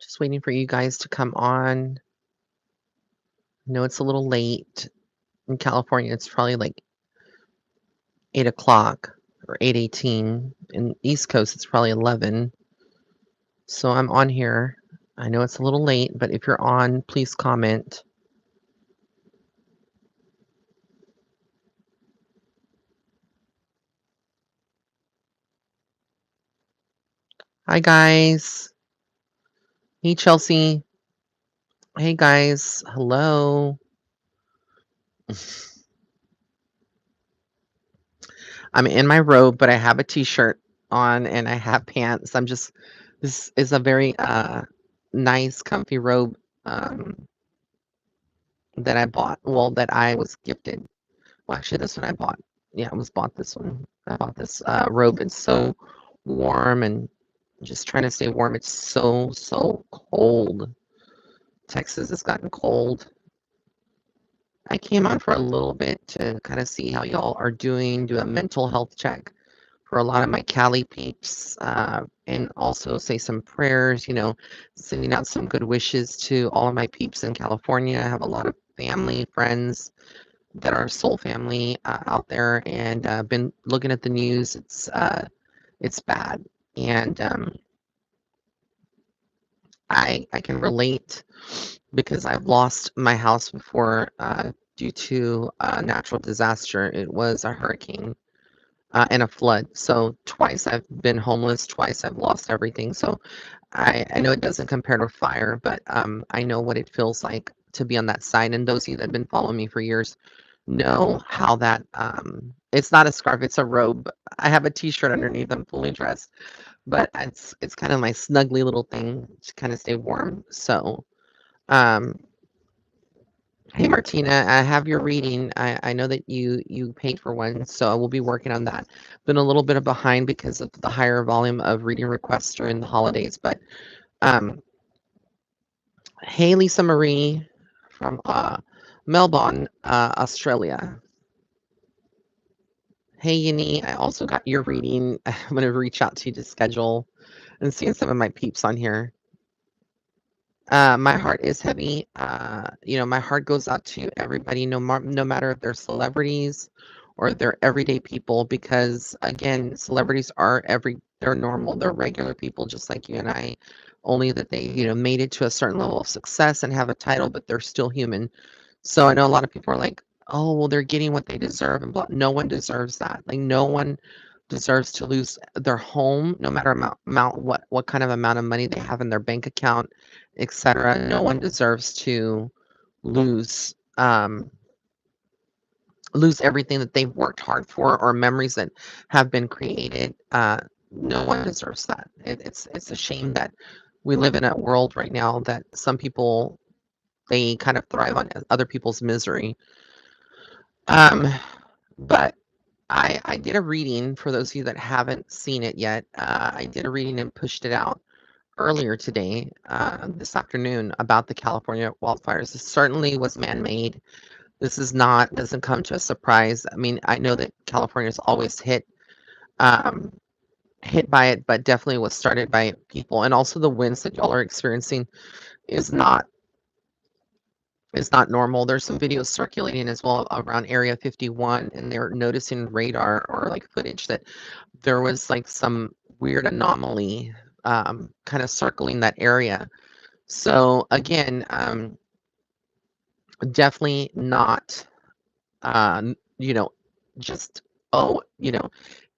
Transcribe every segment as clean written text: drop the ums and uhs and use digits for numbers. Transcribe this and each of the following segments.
Just waiting for you guys to come on. I know it's a little late. In California, it's probably like 8 o'clock or 8:18. In East Coast, it's probably 11. So I'm on here. I know it's a little late, but if you're on, please comment. Hi, guys. Hey, Chelsea. Hey, guys. Hello. I'm in my robe, but I have a t-shirt on and I have pants. This is a very nice, comfy robe that I bought. Well, that I was gifted. Well, actually, this one I bought. Yeah, I was bought this one. I bought this robe. It's so warm and just trying to stay warm. It's so cold. Texas has gotten cold. I came on for a little bit to kind of see how y'all are doing, do a mental health check for a lot of my Cali peeps, and also say some prayers, sending out some good wishes to all of my peeps in California. I have a lot of family, friends that are soul family out there, and been looking at the news. It's bad, and I can relate because I've lost my house before due to a natural disaster. It was a hurricane and a flood. So twice I've been homeless, twice I've lost everything. So I know it doesn't compare to fire, but I know what it feels like to be on that side. And those of you that have been following me for years know how that it's not a scarf, it's a robe. I have a t-shirt underneath, I'm fully dressed, but it's kind of my snuggly little thing to kind of stay warm. So um hey Martina, I have your reading. I know that you paid for one, so I will be working on that. Been a little bit of behind because of the higher volume of reading requests during the holidays, but um hey Lisa Marie from Melbourne, Australia. Hey Yini, I also got your reading. I'm gonna reach out to you to schedule and seeing some of my peeps on here. My heart is heavy. My heart goes out to everybody, no matter if they're celebrities or they're everyday people, because again, celebrities are they're normal, they're regular people just like you and I, only that they, made it to a certain level of success and have a title, but they're still human. So I know a lot of people are like, oh, well, they're getting what they deserve and blah. No one deserves that. Like no one deserves to lose their home, no matter what kind of amount of money they have in their bank account, etc. No one deserves to lose lose everything that they've worked hard for or memories that have been created. No one deserves that. It's a shame that we live in a world right now that some people they kind of thrive on other people's misery. Um, but I did a reading for those of you that haven't seen it yet. I did a reading and pushed it out earlier today, this afternoon, about the California wildfires. This certainly was man-made. This doesn't come to a surprise. I mean, I know that California's always um, hit by it, but definitely was started by people. And also the winds that y'all are experiencing is not normal. There's some videos circulating as well around Area 51, and they're noticing radar or like footage that there was like some weird anomaly kind of circling that area. So again, definitely not, you know, just, oh,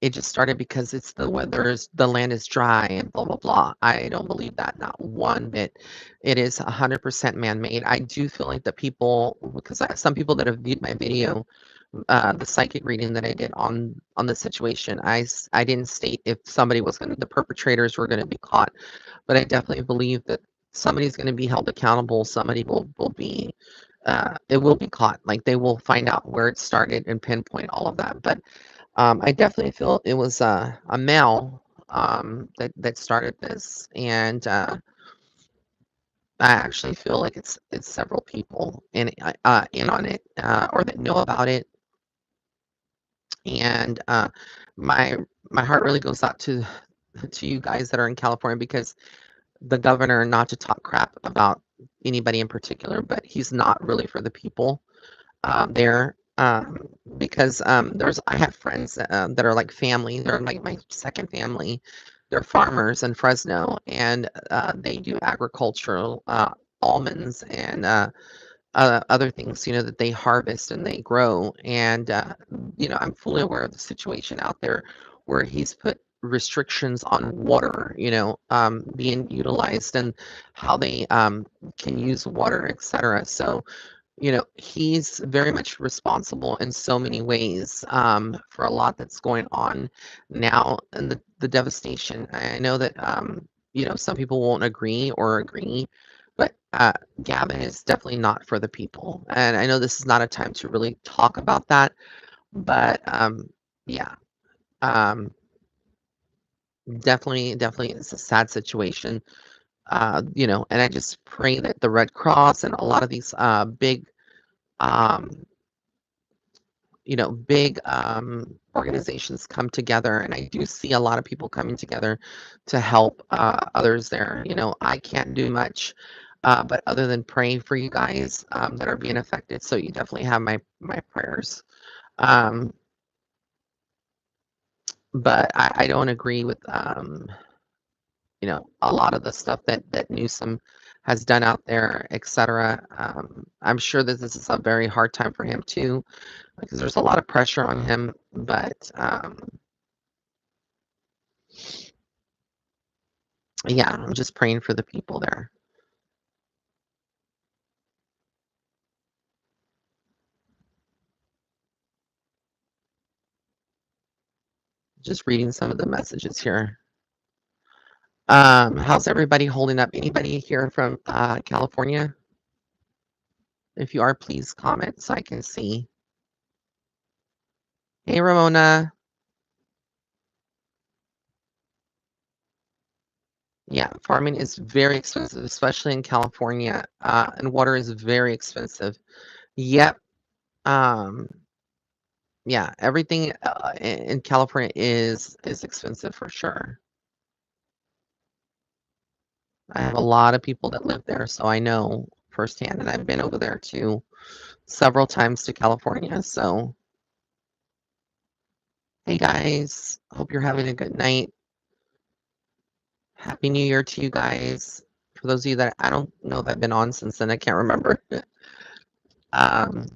it just started because the land is dry and blah, blah, blah. I don't believe that, not one bit. It is 100% man-made. I do feel like the people, because I have some people that have viewed my video, the psychic reading that I did on the situation, I didn't state if the perpetrators were gonna be caught, but I definitely believe that somebody's gonna be held accountable. Somebody will be it will be caught. Like they will find out where it started and pinpoint all of that. But I definitely feel it was a male that started this, and I actually feel like it's several people in on it or that know about it. And my my heart really goes out to you guys that are in California, because the governor not to talk crap about anybody in particular, but he's not really for the people there. Because I have friends that are like family. They're like my second family. They're farmers in Fresno, and they do agricultural almonds and other things, that they harvest and they grow. And, I'm fully aware of the situation out there where he's put restrictions on water, being utilized and how they can use water, etc. So, he's very much responsible in so many ways for a lot that's going on now and the devastation. I know that, some people won't agree, but Gavin is definitely not for the people. And I know this is not a time to really talk about that, but yeah, um, definitely it's a sad situation. And I just pray that the Red Cross and a lot of these um, big organizations come together, and I do see a lot of people coming together to help others there. I can't do much, but other than praying for you guys that are being affected, so you definitely have my prayers. Um, but I don't agree with a lot of the stuff that Newsom has done out there, etc. I'm sure that this is a very hard time for him too, because there's a lot of pressure on him. But yeah, I'm just praying for the people there. Just reading some of the messages here. How's everybody holding up? Anybody here from California? If you are, please comment so I can see. Hey, Ramona. Yeah, farming is very expensive, especially in California, and water is very expensive. Yep. Um, yeah, everything in California is expensive for sure. I have a lot of people that live there, so I know firsthand, and I've been over there too several times to California. So, hey guys, hope you're having a good night. Happy New Year to you guys. For those of you that I don't know if I've been on since then, I can't remember. um,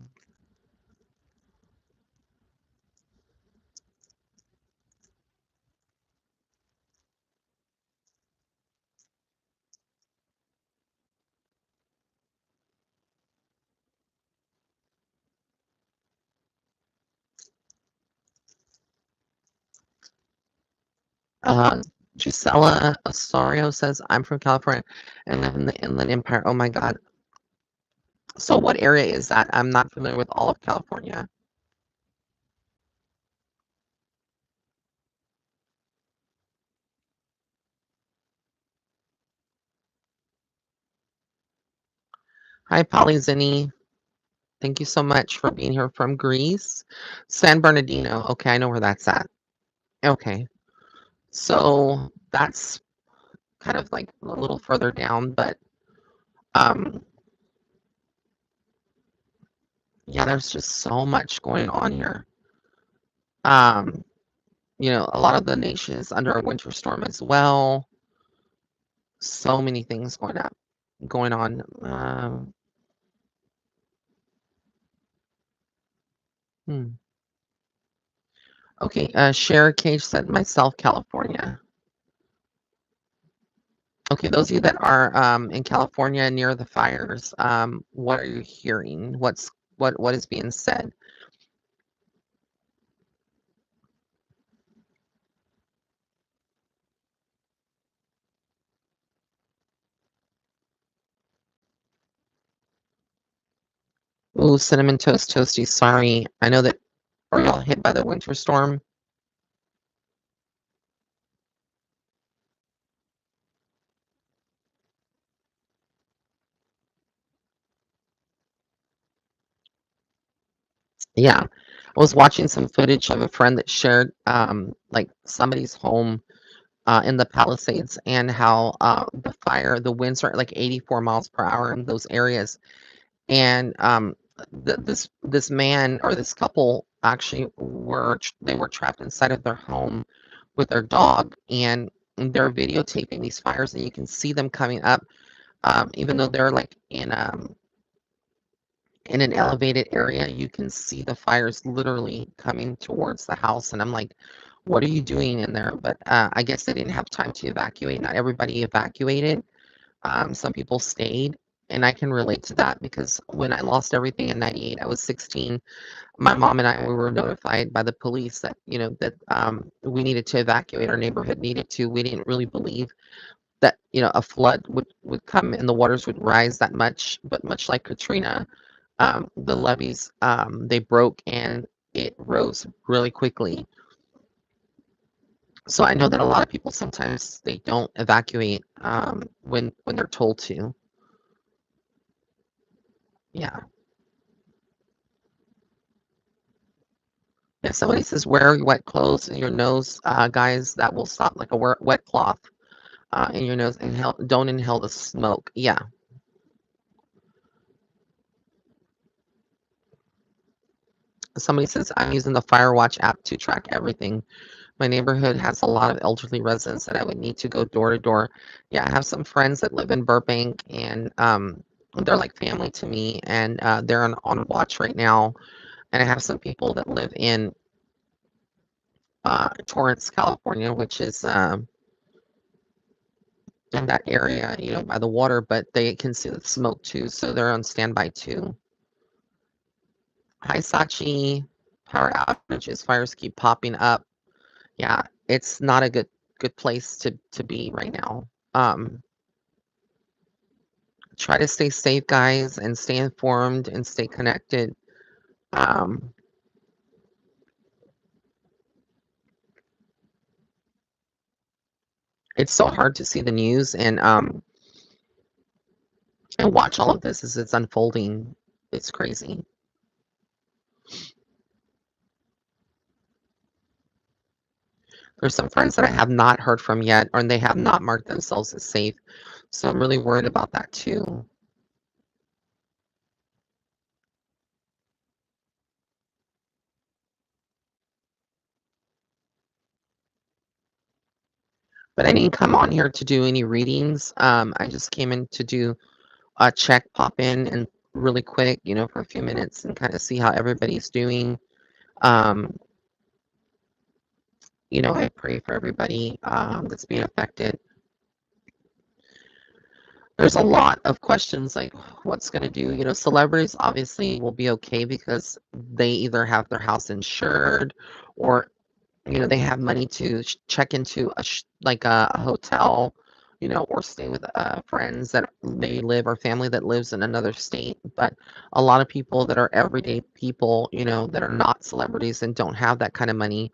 uh, Gisela Osorio says, I'm from California and live in the Inland Empire. Oh my God. So what area is that? I'm not familiar with all of California. Hi, Polly Zinni. Thank you so much for being here from Greece. San Bernardino. Okay, I know where that's at. Okay. So that's kind of like a little further down, but um yeah, there's just so much going on here. Um, a lot of the nation is under a winter storm as well. So many things going on. Hmm. Okay, Share Cage said myself, California. Okay, those of you that are in California near the fires, what are you hearing? What is being said? Ooh, Cinnamon Toast Toasty, sorry. I know that, are y'all hit by the winter storm? Yeah. I was watching some footage of a friend that shared like somebody's home in the Palisades, and how the winds are at like 84 miles per hour in those areas. And this man or this couple actually they were trapped inside of their home with their dog, and they're videotaping these fires, and you can see them coming up, even though they're like in an elevated area. You can see the fires literally coming towards the house, and I'm like, what are you doing in there? But I guess they didn't have time to evacuate. Not everybody evacuated. Some people stayed, and I can relate to that because when I lost everything in '98, I was 16. My mom and I, we were notified by the police that, that we needed to evacuate. Our neighborhood needed to. We didn't really believe that, a flood would come and the waters would rise that much. But much like Katrina, the levees, they broke and it rose really quickly. So I know that a lot of people sometimes they don't evacuate when they're told to. Yeah. If somebody says wear wet clothes in your nose, guys, that will stop, like a wet cloth in your nose. Don't inhale the smoke. Yeah. Somebody says I'm using the Firewatch app to track everything. My neighborhood has a lot of elderly residents that I would need to go door to door. Yeah, I have some friends that live in Burbank, and they're like family to me, and they're on watch right now. And I have some people that live in Torrance, California, which is in that area, by the water, but they can see the smoke too, so they're on standby too. Hi, Sachi. Power outages, fires keep popping up. Yeah, it's not a good place to be right now. Try to stay safe, guys, and stay informed and stay connected. Um, it's so hard to see the news and watch all of this as it's unfolding. It's crazy. There's some friends that I have not heard from yet, or they have not marked themselves as safe. So I'm really worried about that too. But I didn't come on here to do any readings. I just came in to do a check, pop in and really quick, for a few minutes and kind of see how everybody's doing. Um, I pray for everybody that's being affected. There's a lot of questions like what's going to do. Celebrities obviously will be okay because they either have their house insured, or they have money to check into like a hotel, or stay with friends that they live, or family that lives in another state. But a lot of people that are everyday people, that are not celebrities and don't have that kind of money,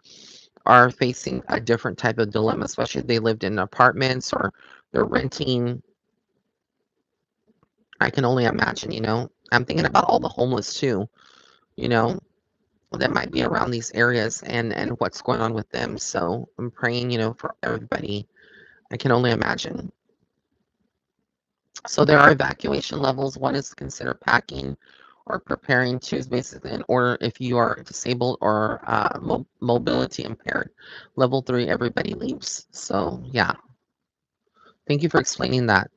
are facing a different type of dilemma, especially if they lived in apartments or they're renting. I can only imagine, I'm thinking about all the homeless too, you know, that might be around these areas, and what's going on with them. So I'm praying, for everybody. I can only imagine. So there are evacuation levels. One is consider packing or preparing. Two is basically in order if you are disabled or mobility impaired. Level 3, everybody leaves. So yeah, thank you for explaining that.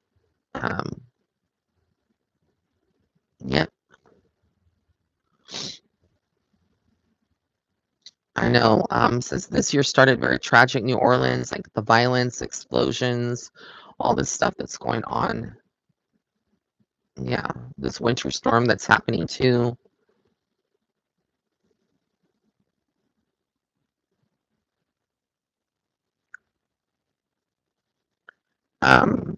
Um, yep, I know. Since this year started very tragic, New Orleans, like the violence, explosions, all this stuff that's going on. Yeah, this winter storm that's happening too. Um,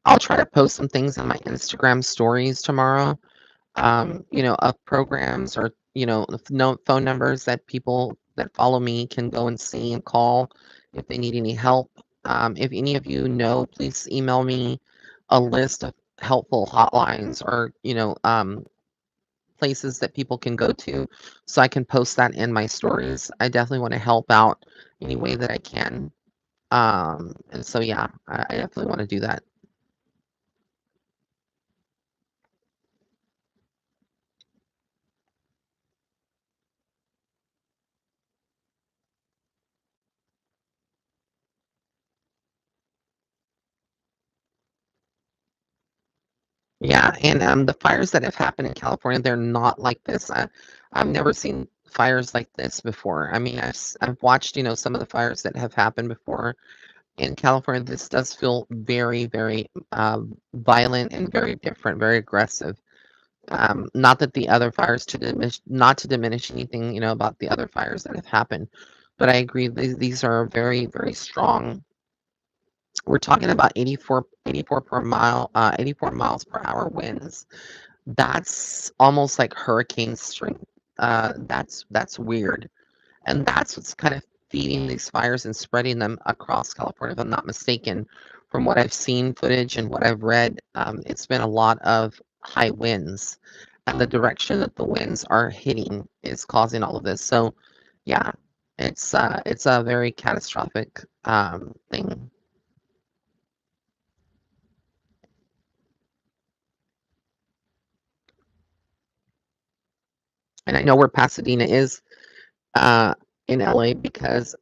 I'll try to post some things on my Instagram stories tomorrow. Of programs, or phone numbers that people that follow me can go and see and call if they need any help. If any of you know, please email me a list of helpful hotlines, or places that people can go to, so I can post that in my stories. I definitely want to help out any way that I can. And so yeah, I definitely want to do that. Yeah, and the fires that have happened in California, they're not like this. I've never seen fires like this before. I mean, I've watched, some of the fires that have happened before in California. This does feel very, very violent and very different, very aggressive. Not that the other fires not to diminish anything, about the other fires that have happened, but I agree these are very, very strong. We're talking about 84 miles per hour winds. That's almost like hurricane strength. That's weird, and that's what's kind of feeding these fires and spreading them across California, if I'm not mistaken. From what I've seen footage and what I've read, it's been a lot of high winds, and the direction that the winds are hitting is causing all of this. So, yeah, it's a very catastrophic thing. And I know where Pasadena is, uh, in LA, because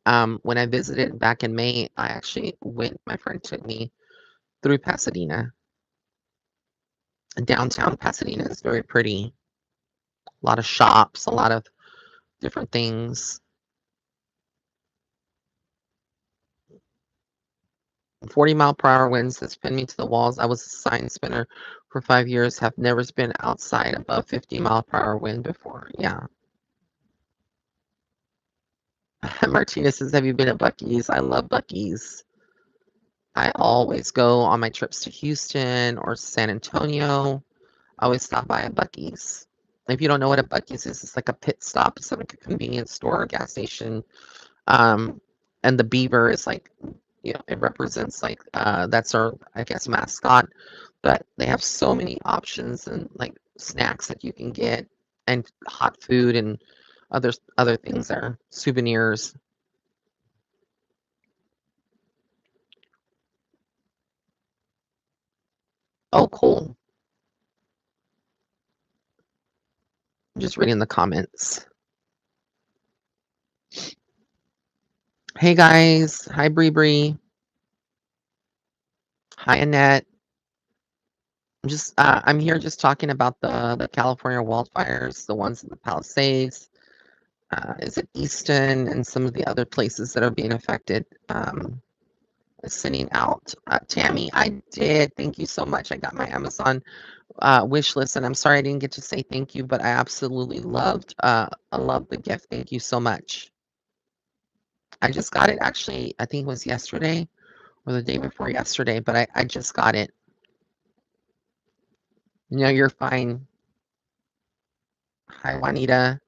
when I visited back in May, I actually went. My friend took me through Pasadena. Downtown Pasadena is very pretty. A lot of shops, a lot of different things. 40-mile-per-hour winds that spin me to the walls. I was a sign spinner for 5 years. Have never been outside above 50-mile-per-hour wind before. Yeah. Martinez says, "Have you been at Buc-ee's?" I love Buc-ee's. I always go on my trips to Houston or San Antonio. I always stop by a Buc-ee's. If you don't know what a Buc-ee's is, it's like a pit stop. It's like a convenience store or gas station. Um, and the beaver is like, it represents like that's our, I guess, mascot. But they have so many options and like snacks that you can get, and hot food and other things there, souvenirs. Oh, cool. I'm just reading the comments. Hey guys, hi Bree Bree, hi Annette. I'm here just talking about the California wildfires, the ones in the Palisades. Is it Easton and some of the other places that are being affected? Sending out Tammy. I did. Thank you so much. I got my Amazon wish list, and I'm sorry I didn't get to say thank you, but I absolutely loved. I love the gift. Thank you so much. I just got it actually. I think it was yesterday or the day before yesterday, but I just got it. You're fine. Hi, Juanita.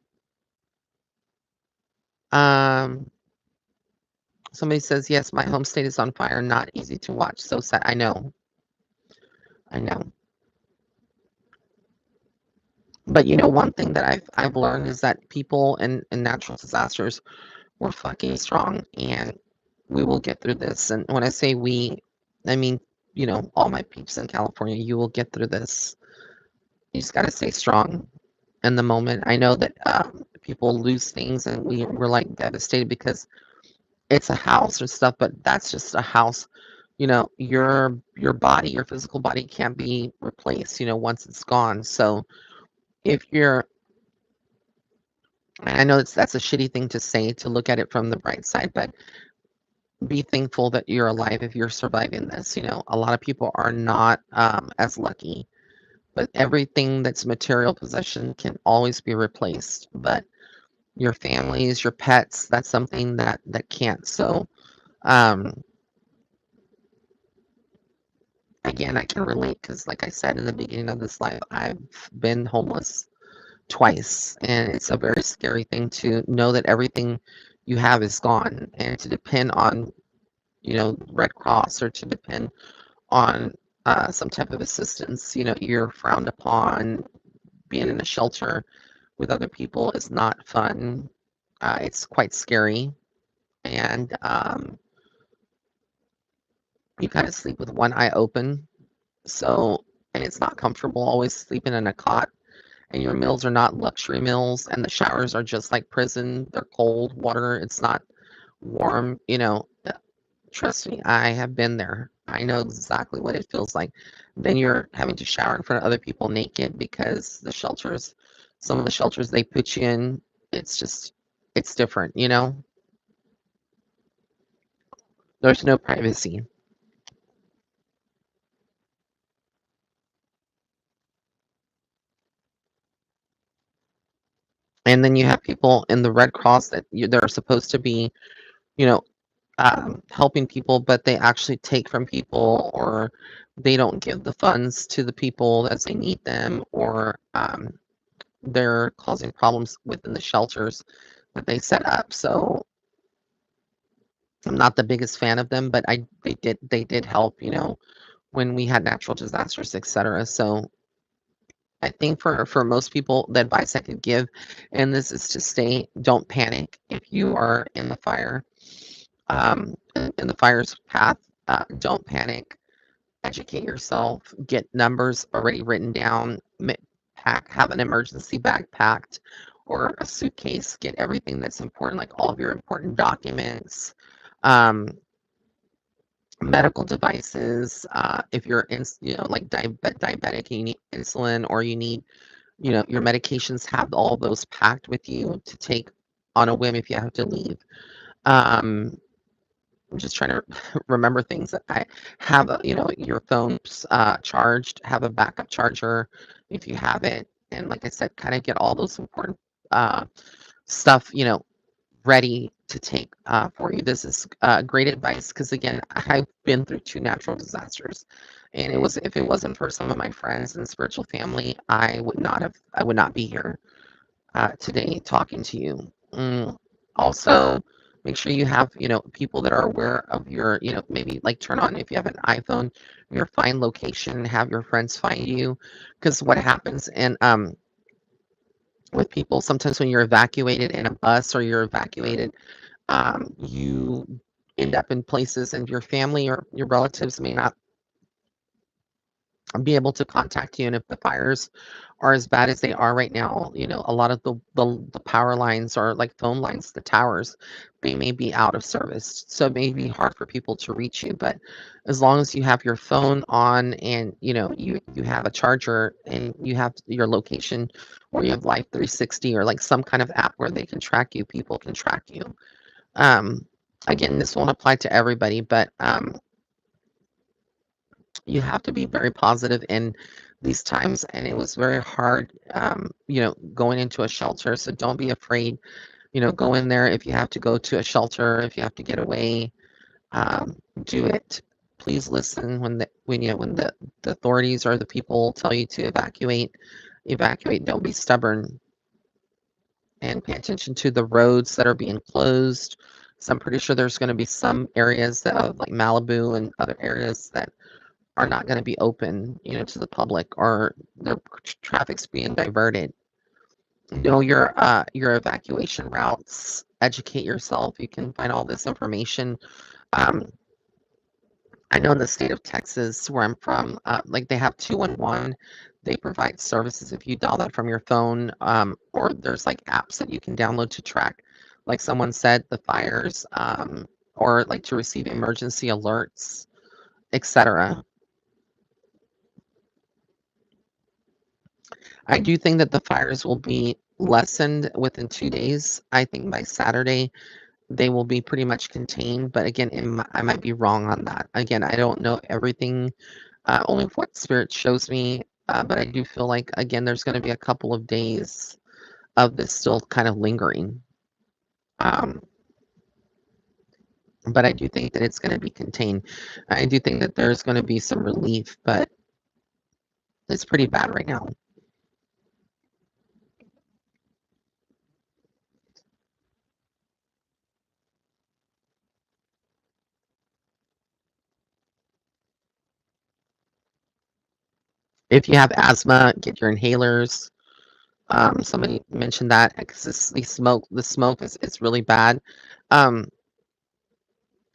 Um, Somebody says, yes, my home state is on fire. Not easy to watch. So sad. I know. I know. But one thing that I've learned is that people in natural disasters, we're fucking strong, and we will get through this. And when I say we, I mean, all my peeps in California, you will get through this. You just gotta stay strong in the moment. I know that people lose things, and we're like devastated because it's a house or stuff, but that's just a house. Your body, your physical body can't be replaced, once it's gone. So if you're I know that's a shitty thing to say, to look at it from the bright side, but be thankful that you're alive if you're surviving this. A lot of people are not as lucky, but everything that's material possession can always be replaced. But your families, your pets, that's something that can't. So um, again, I can relate because, like I said in the beginning of this life, I've been homeless twice, and it's a very scary thing to know that everything you have is gone, and to depend on Red Cross, or to depend on some type of assistance. You're frowned upon. being in a shelter with other people is not fun. It's quite scary, and you kind of sleep with one eye open. So, and it's not comfortable always sleeping in a cot, and your meals are not luxury meals, and the showers are just like prison. They're cold water. It's not warm. Trust me, I have been there. I know exactly what it feels like. Then you're having to shower in front of other people naked because some of the shelters they put you in, it's different. There's no privacy. And then you have people in the Red Cross they're supposed to be, you know, helping people, but they actually take from people, or they don't give the funds to the people as they need them, or they're causing problems within the shelters that they set up. So I'm not the biggest fan of them, but they did help, when we had natural disasters, etc. So I think for most people, the advice I could give, and this is to don't panic if you are in the fire, in the fire's path. Don't panic. Educate yourself. Get numbers already written down. Have an emergency bag packed, or a suitcase. Get everything that's important, like all of your important documents, um, medical devices. If you're like diabetic, you need insulin, or you need, your medications. Have all those packed with you to take on a whim if you have to leave. Um, I'm just trying to remember things that I have. Your phone's charged. Have a backup charger if you have it, and like I said, kind of get all those important uh, stuff, ready to take for you. This is great advice because, again, I've been through two natural disasters, and if it wasn't for some of my friends and spiritual family, I would not be here today talking to you. Also, make sure you have, people that are aware of your, maybe like turn on, if you have an iPhone, your find location, have your friends find you. Because what happens, and with people, sometimes when you're evacuated in a bus, or you're evacuated, you end up in places, and your family or your relatives may not be able to contact you. And if the fires are as bad as they are right now, a lot of the power lines, or like phone lines, the towers, they may be out of service. So it may be hard for people to reach you. But as long as you have your phone on, and you have a charger, and you have your location, or you have Life 360, or like some kind of app where they can track you, people can track you. um Again, this won't apply to everybody, but you have to be very positive in these times, and it was very hard, going into a shelter. So don't be afraid. Go in there. If you have to go to a shelter, if you have to get away, do it. Please listen when the authorities or the people tell you to evacuate. Don't be stubborn, and pay attention to the roads that are being closed. So I'm pretty sure there's going to be some areas like Malibu and other areas that are not going to be open, to the public, or the traffic's being diverted. Know your evacuation routes. Educate yourself. You can find all this information. Um, I know in the state of Texas, where I'm from, like, they have 211. They provide services if you dial that from your phone, or there's like apps that you can download to track, like someone said, the fires, or like to receive emergency alerts, etc. I do think that the fires will be lessened within 2 days. I think by Saturday they will be pretty much contained. But again, I might be wrong on that. Again, I don't know everything, only what Spirit shows me. But I do feel like, again, there's going to be a couple of days of this still kind of lingering. Um, but I do think that it's going to be contained. I do think that there's going to be some relief, but it's pretty bad right now. If you have asthma, get your inhalers. Somebody mentioned that because the smoke is really bad. Um,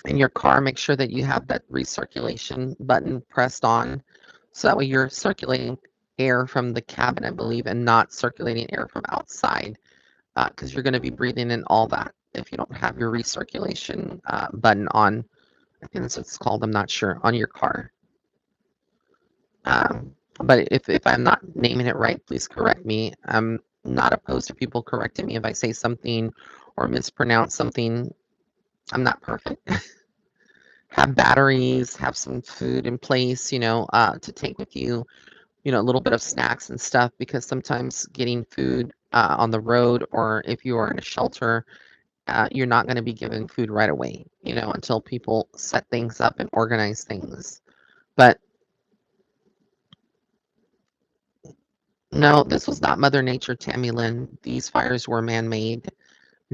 in your car, make sure that you have that recirculation button pressed on, so that way you're circulating air from the cabin, I believe, and not circulating air from outside, because you're going to be breathing in all that if you don't have your recirculation button on. I think that's what it's called. I'm not sure on your car. But if I'm not naming it right, please correct me. I'm not opposed to people correcting me if I say something or mispronounce something. I'm not perfect. Have batteries, have some food in place, to take with you, a little bit of snacks and stuff, because sometimes getting food on the road, or if you are in a shelter, you're not going to be given food right away, until people set things up and organize things. But no, this was not Mother Nature, Tammy Lynn. These fires were man-made.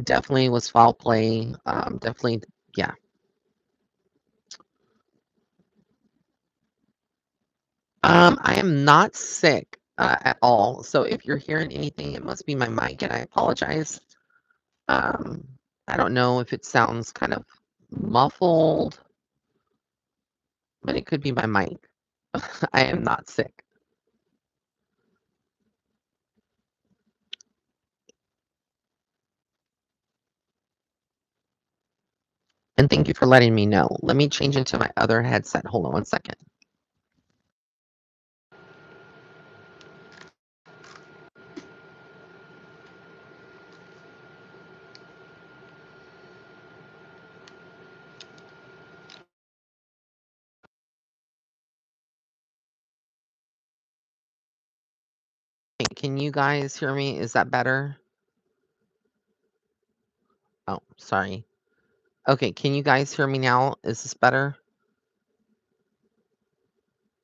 Definitely was foul play. Definitely, yeah. I am not sick at all. So if you're hearing anything, it must be my mic, and I apologize. Um, I don't know if it sounds kind of muffled, but it could be my mic. I am not sick. And thank you for letting me know. Let me change into my other headset. Hold on one second. Hey, can you guys hear me? Is that better? Oh, sorry. Okay, can you guys hear me now? Is this better?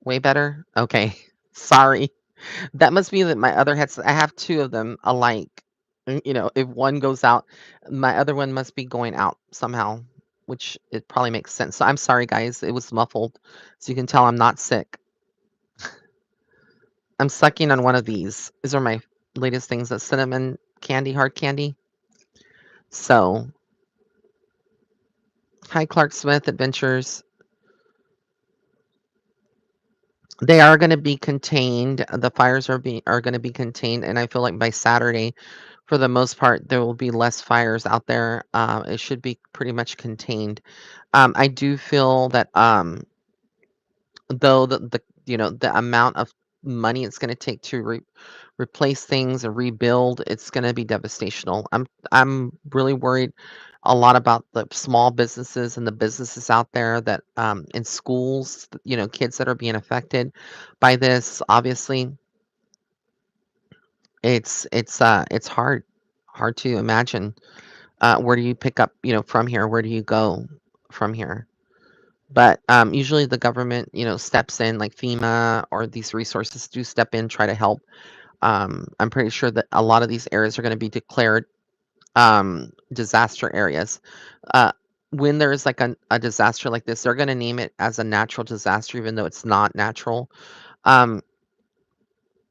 Way better? Okay. Sorry. That must be that my other headset, I have two of them alike. If one goes out, my other one must be going out somehow, which it probably makes sense. So I'm sorry, guys. It was muffled. So you can tell I'm not sick. I'm sucking on one of these. These are my latest things, that cinnamon candy, hard candy. So, hi, Clark Smith Adventures. They are going to be contained. The fires are going to be contained, and I feel like by Saturday, for the most part, there will be less fires out there. It should be pretty much contained. I do feel that though the amount of money it's going to take to replace things and rebuild, it's going to be devastational. I'm really worried a lot about the small businesses and the businesses out there that in schools, kids that are being affected by this. Obviously, it's hard to imagine. Where do you pick up, from here? Where do you go from here? But usually the government, steps in, like FEMA or these resources do step in, try to help. I'm pretty sure that a lot of these areas are going to be declared disaster areas. Uh, when there's like a disaster like this, they're going to name it as a natural disaster, even though it's not natural. Um,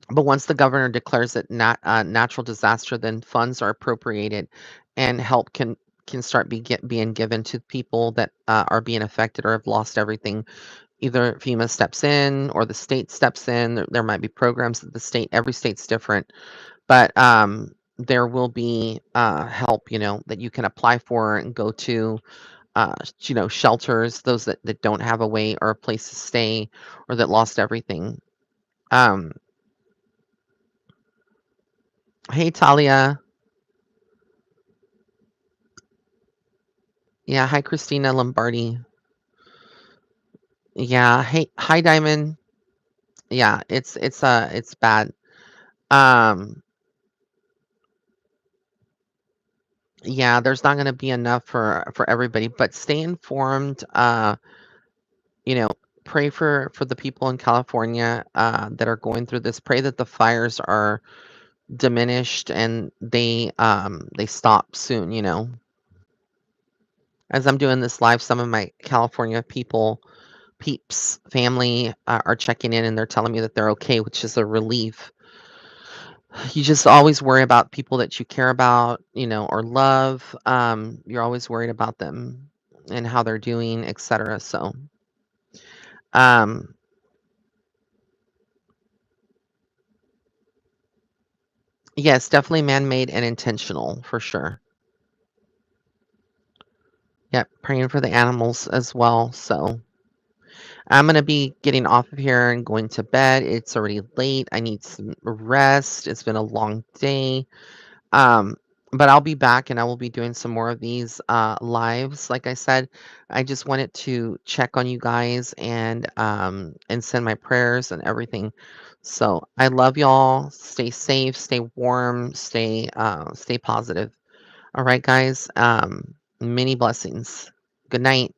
but once the governor declares it natural disaster, then funds are appropriated, and help can start being given to people that are being affected or have lost everything. Either FEMA steps in or the state steps in. There might be programs that the state, every state's different, but there will be help, that you can apply for and go to, shelters, those that don't have a way or a place to stay, or that lost everything. Um, hey, Talia. Yeah, hi, Christina Lombardi. Yeah, hey, hi, Diamond. Yeah, it's bad. Um, yeah, there's not going to be enough for everybody, but stay informed. You know, pray for the people in California that are going through this. Pray that the fires are diminished and they stop soon. As I'm doing this live, some of my California peeps, family are checking in, and they're telling me that they're okay, which is a relief. You just always worry about people that you care about, or love. You're always worried about them and how they're doing, etc. So, um, yes, definitely man-made and intentional for sure. Yep, praying for the animals as well. So, I'm gonna be getting off of here and going to bed. It's already late. I need some rest. It's been a long day. Um, but I'll be back and I will be doing some more of these lives. Like I said, I just wanted to check on you guys and send my prayers and everything. So I love y'all. Stay safe, stay warm, stay positive. All right, guys. Many blessings. Good night.